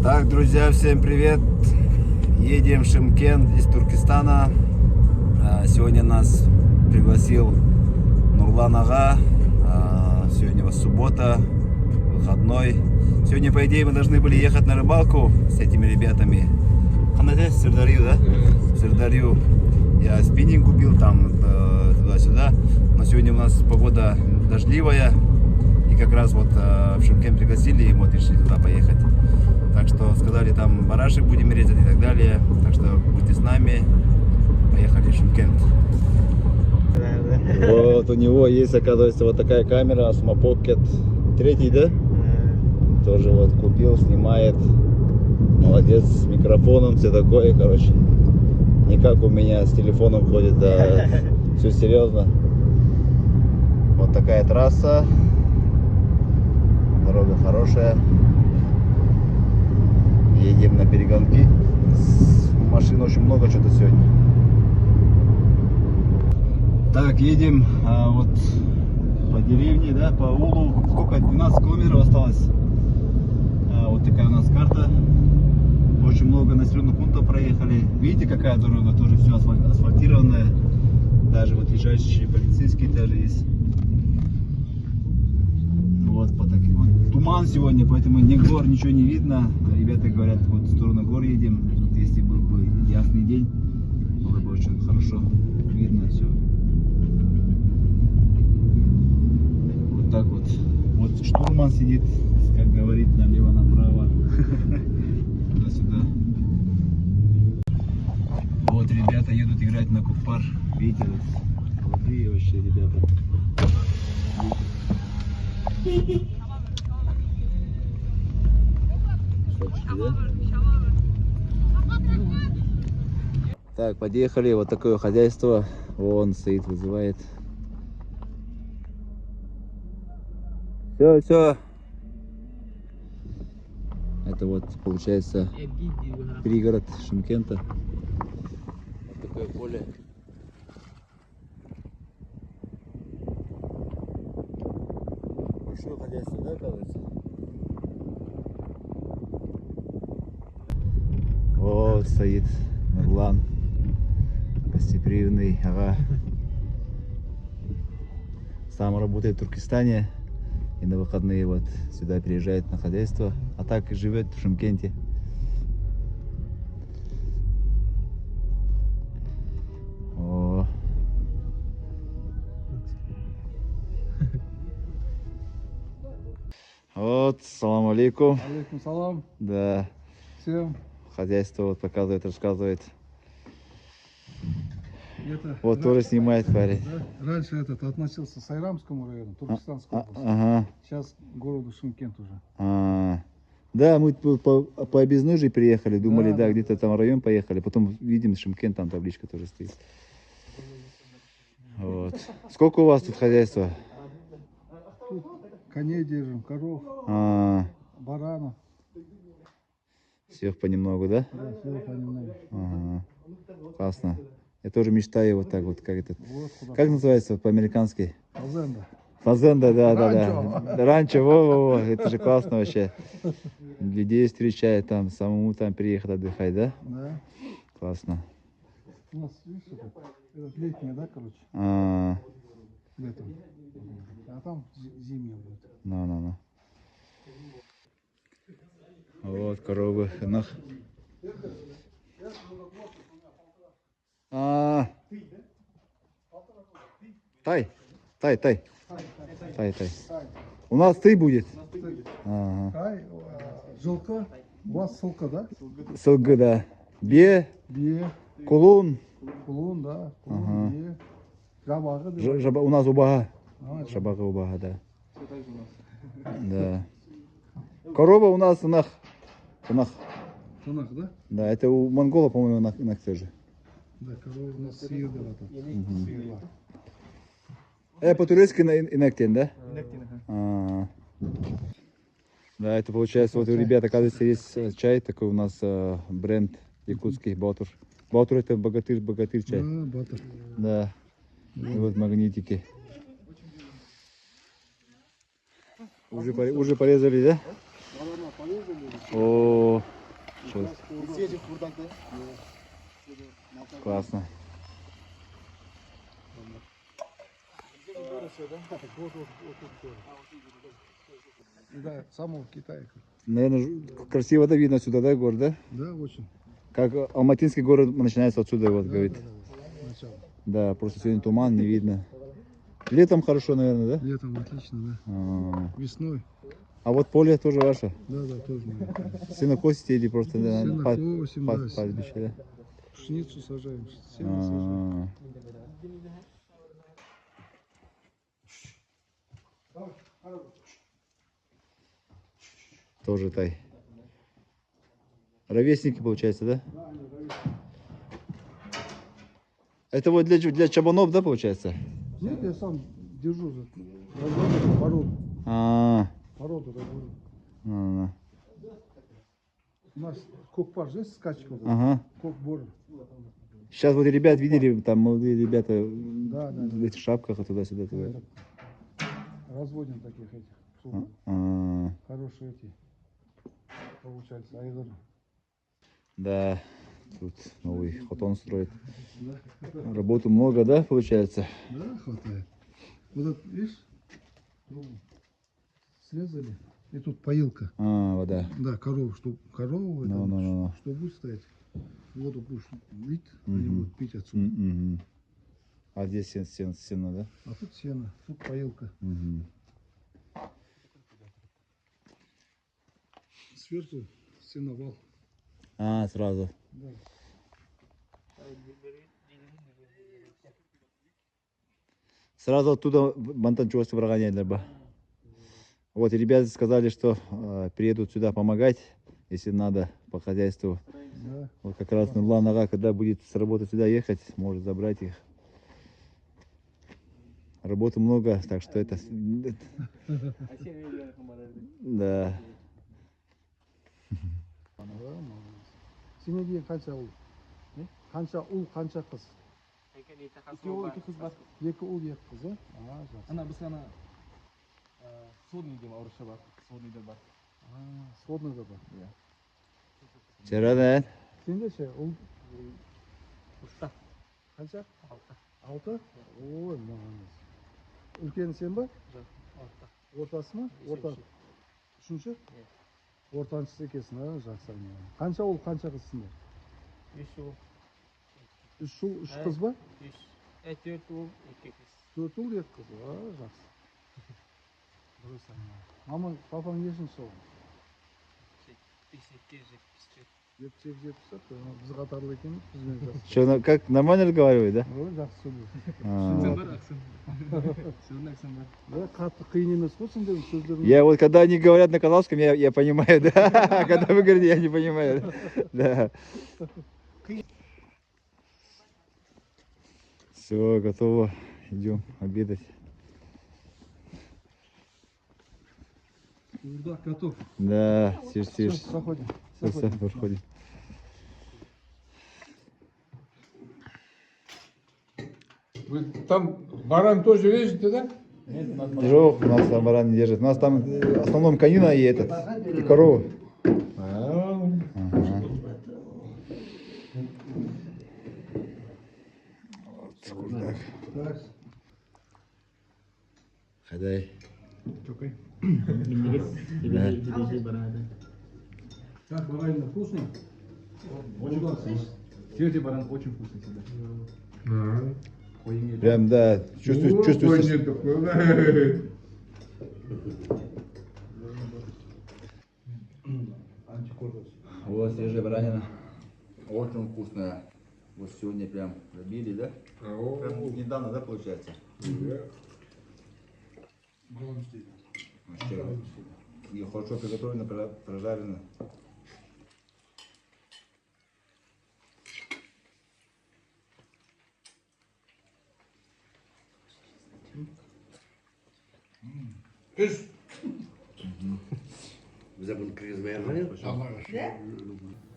Так, друзья, всем привет! Едем в Шымкент из Туркестана. Сегодня нас пригласил Нурлан Ага. Сегодня у вас суббота, выходной. Сегодня, по идее, мы должны были ехать на рыбалку с этими ребятами. В Сырдарью, да? В Сырдарью. Я спиннинг купил там туда-сюда. Но сегодня у нас погода дождливая. И как раз вот в Шымкент пригласили, и вот решили туда поехать. Так что сказали, там барашек будем резать и так далее. Так что будьте с нами. Поехали в Шымкент. Вот у него есть, оказывается, вот такая камера Osmo Pocket 3, да? Тоже вот купил, снимает. Молодец, с микрофоном, все такое, короче. Не как у меня с телефоном ходит, да. Все серьезно. Вот такая трасса. Дорога хорошая. Едем на перегонки. Машин очень много что-то сегодня. Так, едем вот по деревне, да, по аулу. Сколько? 12 километров осталось. Вот такая у нас карта. Очень много населенных пунктов проехали. Видите, какая дорога? Тоже все асфальтированная. Даже вот лежащие полицейские даже есть. Вот, вот туман сегодня, поэтому ни гор, ничего не видно. Ребята говорят, вот в сторону гор едем. Если был бы ясный день, было бы очень хорошо видно все. Вот так вот. Вот штурман сидит, как говорит, налево-направо. Туда-сюда. Вот ребята едут играть на купар. Видите, молодые вообще ребята. Так, подъехали, вот такое хозяйство. Вон стоит, вызывает. Все. Это вот получается пригород Шымкента. Вот такое поле. Большое хозяйство, да, оказывается? Вот стоит Нурлан, гостеприимный Ага. Сам работает в Туркестане и на выходные вот сюда приезжает на хозяйство, а так и живет в Шымкенте. О. Вот, салам алейкум. Алейкум салам. Да. Всем. Хозяйство вот показывает, рассказывает. Это Вот тоже снимает парень. да? Раньше этот относился к Сайрамскому району, Туркестанской области. Ага. Сейчас к городу Шымкент уже. Да, мы по обезножье приехали, думали, да, Да. где-то там район поехали, потом видим Шымкент, там табличка тоже стоит. Вот. Сколько у вас тут хозяйства? Тут коней держим, коров, баранов. Всех понемногу, да? Да, всего понемногу. Ага. Классно. Я тоже мечтаю вот так вот, как этот. Вот куда. Как называется по-американски? Фазенда. Фазенда, да. Ранчо. Ранчо, во. Это же классно вообще. Людей встречает там, самому там приехать отдыхать, да? Да. Классно. У нас, видишь, это летнее, да, короче? Летом. А там зимнее будет. Ну. Вот коровы. Нах. Тай. У нас ты будет. Тай, жылқы, у вас сылқы, да? Сылгы, да. Бе, Бие, кулун. кулун, да, кулун, бие, жабағы. У нас убага. А, Шабага убага, да. Да. Корова у нас нах. Тынах, да? Да, это у монгола, по-моему, нах тоже. Да, корова у нас сиыр деп атады. Сиырлар. По-турецки инактен, да? Да, это получается, вот у ребят, оказывается, есть чай, такой у нас бренд якутский, Баутур. Баутур это богатырь чай. Батыр. Да. И вот магнитики. Уже порезали, да? О, Съездим в Курдак, да? Классно. Да, самого Китая. Наверное, красиво да видно сюда, да, город, да? Да, очень. Как Алматинский город начинается отсюда, вот, Да, говорит. да, да. Начало. Да, просто сегодня туман, не видно. Летом хорошо, наверное, да? Летом отлично, да. А, Весной. а вот поле тоже ваше? Да, да, тоже. Сенокосите или просто да, Сенокосим, да. пастбище, да? Пшеницу сажаем, сено сажаем. Тоже тай. Ровесники, получается, да? Это вот для чабанов, да, получается? Нет, я сам держу за разводную породу. А, Породу развожу. а, У нас кокпар же есть скачка. ага. Кокбор. Сейчас вот ребят видели, там молодые ребята Да, да, в этих шапках туда-сюда. Туда. Разводим таких этих. Чтобы А, хорошие эти. Получается, айдер. да, тут новый хотон строит. Работы много, да, получается? Да, хватает. Вот этот, видишь, трубу срезали. И тут поилка. А, вода. Да, корову, чтобы корову, это, Ну. что будет стоять. Воду будешь лить, они Мгм. будут пить отсюда. Мгм. А здесь сено, да? А тут сено, тут поилка. Мгм. Сверху сеновал. А, сразу. Да. Сразу оттуда бантанчуасы прогоняли бы. Вот, и ребята сказали, что приедут сюда помогать, если надо, по хозяйству. Да. Вот как раз Нурлан Ага, когда будет с работы сюда ехать, может забрать их. Работы много, так что это... Да. Сенеге қанша ұл? Қанша ұл, қанша қыз? Екі ұл, екі қыз бар. Екі ұл, екі қыз, а? А, жақсы. Ана біз ғана сводный деп орысша бар. Сводныйда бар. А, сводныйда бар. Вчера, да? Сенде ше, ұл Ұшта. қанша? Алты? Ой, молодец. Үлкені сен ба? Жоқ, алтыда. Ортасы ма? Орта. Үшінші. Үшінші? Ортаншысы екенсің, а? Жақсы. Қанша ұл, қанша қызсыңдар? Үш ұл, Үш ұл, үш қыз ба? үш. Төрт ұл, екі қыз. Төрт ұл, екі қыз. А, жақсы. Дұрыс. Мамаң, папаң нешінші ұл? 58, 74. Жетпіс, жетпіс, біз қатарлы екенбіз, бізбен жақсы. Что, как, нормально разговаривает, да? Ой, жақсы сөйлейді. Акцент А, бар, акцент. Сөздің акцент бар. Да, қатты қиын емес қой сендердің сөздерің. Я вот, когда они говорят на казахском, я понимаю, да? А когда вы говорите, я не понимаю. Да. Все, готово. Идем обедать. Да, готов. Да, Все, сишь. заходим. Все, проходим. Вы там баран тоже режете, да? Жох, у нас там баран не держит. У нас там в основном конина и этот, и корова. Ага. Вот, курдак. Так, Хадай. как баранина вкусный? Свежий баран очень вкусный всегда. Прям, да, чувствуешь. Такой, да. Вот свежая баранина. Очень вкусная. Вот сегодня прям пробили, да? Прям недавно, да, получается? Вообще. И хорошо приготовлено, прожарено.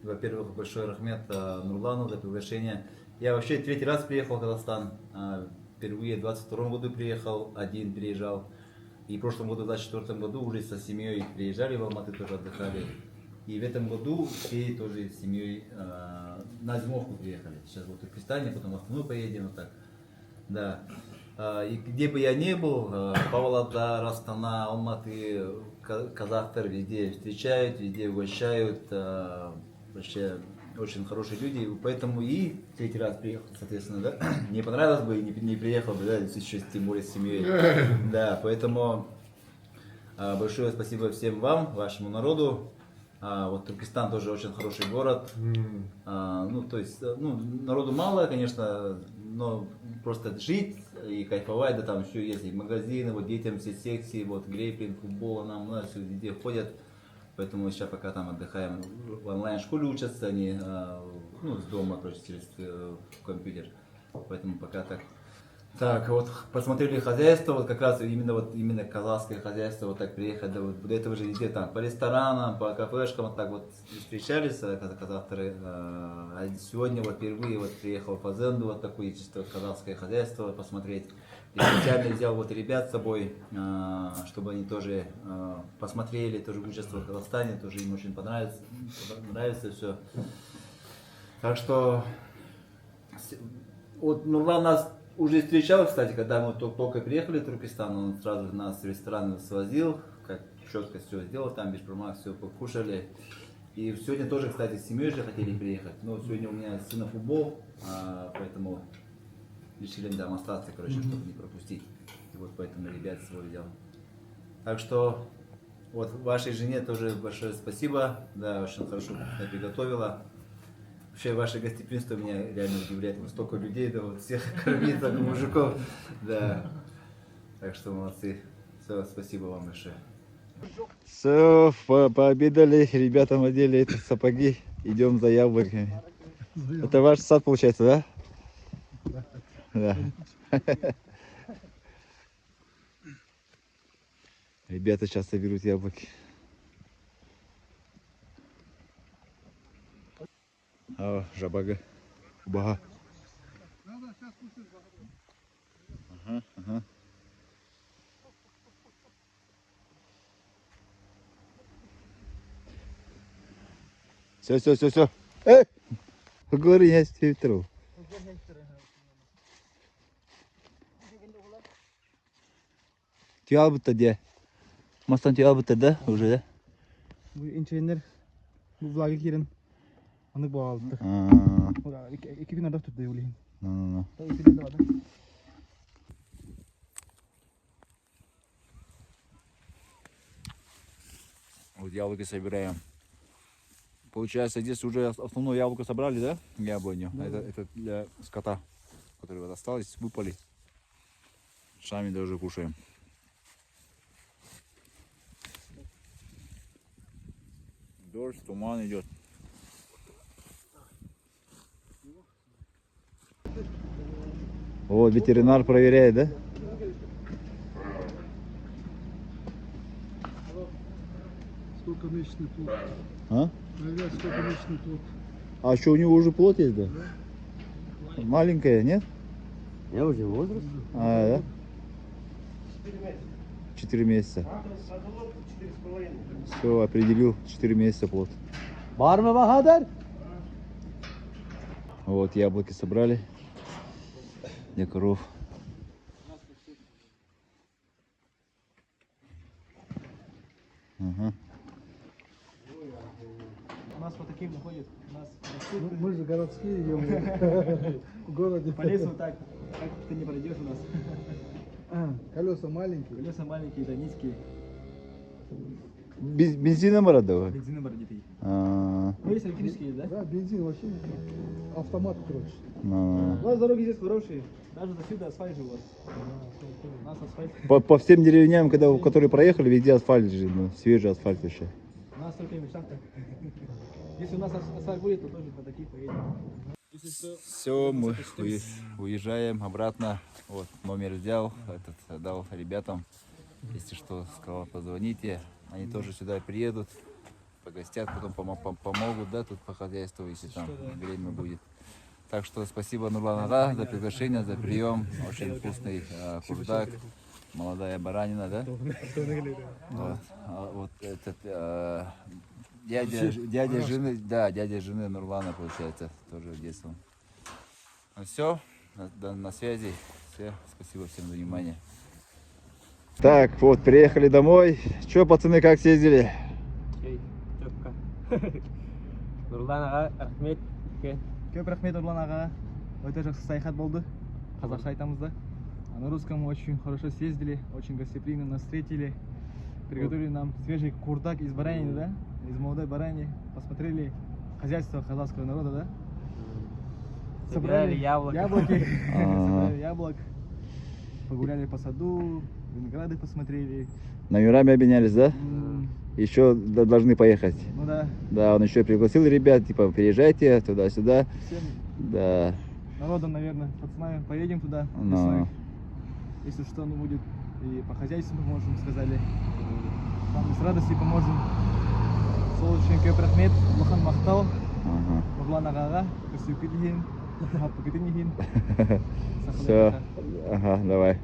Во-первых, большой рахмет Нурлану за приглашение. Я вообще третий раз приехал в Казахстан. Впервые в 22 году приехал, один приезжал. И в прошлом году, в 24 году, уже со семьей приезжали в Алматы, тоже отдыхали. И в этом году все тоже с семьей на зимовку приехали. Сейчас вот в Туркестане, потом в Астану поедем, вот так. Да. И где бы я ни был, Павлодар, Астана, Алматы, казахстар везде встречают, везде угощают. Вообще очень хорошие люди, поэтому и третий раз приехал, соответственно, да. Не понравилось бы и не приехал бы, да, еще тем более с семьей. Да, поэтому большое спасибо всем вам, вашему народу. Вот Туркестан тоже очень хороший город. Ну, то есть, ну, народу мало, конечно, но просто жить и кайфовать, да, там все есть, и магазины, вот детям все секции, вот грейплинг, футбол, нам, у нас все везде ходят. Поэтому сейчас пока там отдыхаем, в онлайн-школе учатся они, ну, с дома, короче, через компьютер. Поэтому пока так. Так, вот посмотрели хозяйство, вот как раз именно казахское хозяйство, вот так приехать, да, вот до этого же везде там по ресторанам, по кафешкам, вот так вот встречались казахстары. А сегодня вот впервые вот приехал по Зенду, вот такое чисто казахское хозяйство посмотреть. И специально взял вот ребят с собой, чтобы они тоже посмотрели, тоже участвовали в Казахстане, тоже им очень нравится все. Так что вот Нурлан нас уже встречал, кстати, когда мы только приехали в Туркестан, он сразу нас в ресторан свозил, как четко все сделал, там без промах все покушали. И сегодня тоже, кстати, с семьей же хотели приехать, но сегодня у меня сына футбол, поэтому решили там остаться, короче, чтобы не пропустить. И вот поэтому ребят свой взял. Так что вот вашей жене тоже большое спасибо, да, очень хорошо приготовила. Вообще ваше гостеприимство меня реально удивляет. Вот столько людей, да, вот всех кормит, так мужиков. Да. Так что молодцы. Все, спасибо вам большое. Все, пообедали, ребятам одели эти сапоги. Идем за яблоками. Это ваш сад получается, да? Да. Ребята сейчас соберут яблоки. Жабага. Бага. Ага. Все. Говори, я тебе тру. Тюалбыта де. Мастан тюалбыта да, уже да? Bu inçeyenler bu vloga girin. Onu bağladı. İki gün arada tuttu yollayın. Вот яблоки собираем. Получается, здесь уже основное яблоко собрали, да? Яблоню. Да. Это для скота, которые вот остались, выпали. Сами даже кушаем. Дождь, туман идет. О, ветеринар проверяет, да? Сколько месячный плод? А? Проверять, сколько месячный плод. А что, у него уже плод есть, да? Маленькая, нет? Я уже возраст. А, да? 4 месяца. Все, определил, 4 месяца плод. Барма Бахадар? Вот, яблоки собрали для коров. Ага. У нас вот такие находят. У нас Мы же городские идем в городе. по лесу так ты не пройдешь у нас. Колеса маленькие. Колеса маленькие, да, низкие. Бензином родовой? Бензином родитый. А, Ну, есть электрические, да? Да, бензин вообще автомат, короче. У нас дороги здесь хорошие. Даже до сюда асфальт же у вас. У нас асфальт. по всем деревням, которые проехали, везде асфальт же, ну, свежий асфальт еще. У нас только в мечтах-то. Если у нас асфальт будет, то тоже по таких поедем. Все, мы уезжаем обратно. Вот, номер взял, дал ребятам. Если что, сказал, позвоните. Они тоже сюда приедут, погостят, потом помогут, да, тут по хозяйству, если там время будет. Так что спасибо, Нурлан Ага, за приглашение, за прием. Очень вкусный курдак, молодая баранина, да? Вот, вот этот дядя жены, да, дядя жены Нурлана, получается, тоже детство. Ну все, на связи. Все, спасибо всем за внимание. Так, вот, приехали домой. Че, пацаны, как съездили? Окей, четко. Нурлан аға, рахмет. Көп рахмет Нурлан аға. Өте жақсы саяхат болды. Қазақша айтамыз да. На русском очень хорошо съездили, очень гостеприимно нас встретили. Приготовили нам свежий курдак из баранины, да? Из молодой баранины. Посмотрели хозяйство казахского народа, да? Собрали яблоки. Собрали яблок. Погуляли по саду, винограды посмотрели. Номерами обменялись, да? Еще должны поехать. Ну да. Да, он еще пригласил ребят, типа, приезжайте туда-сюда. Всем Да. народом, наверное, пацанами поедем туда Но. весной. Если что, ну будет и по хозяйству поможем, сказали. Там с радостью поможем. Сол үшін көп рахмет, Аллахан мақтау. Ага. Нурлан ағаға, көрсетуге дейін, махаббатқа дейін. Все. Ага, давай.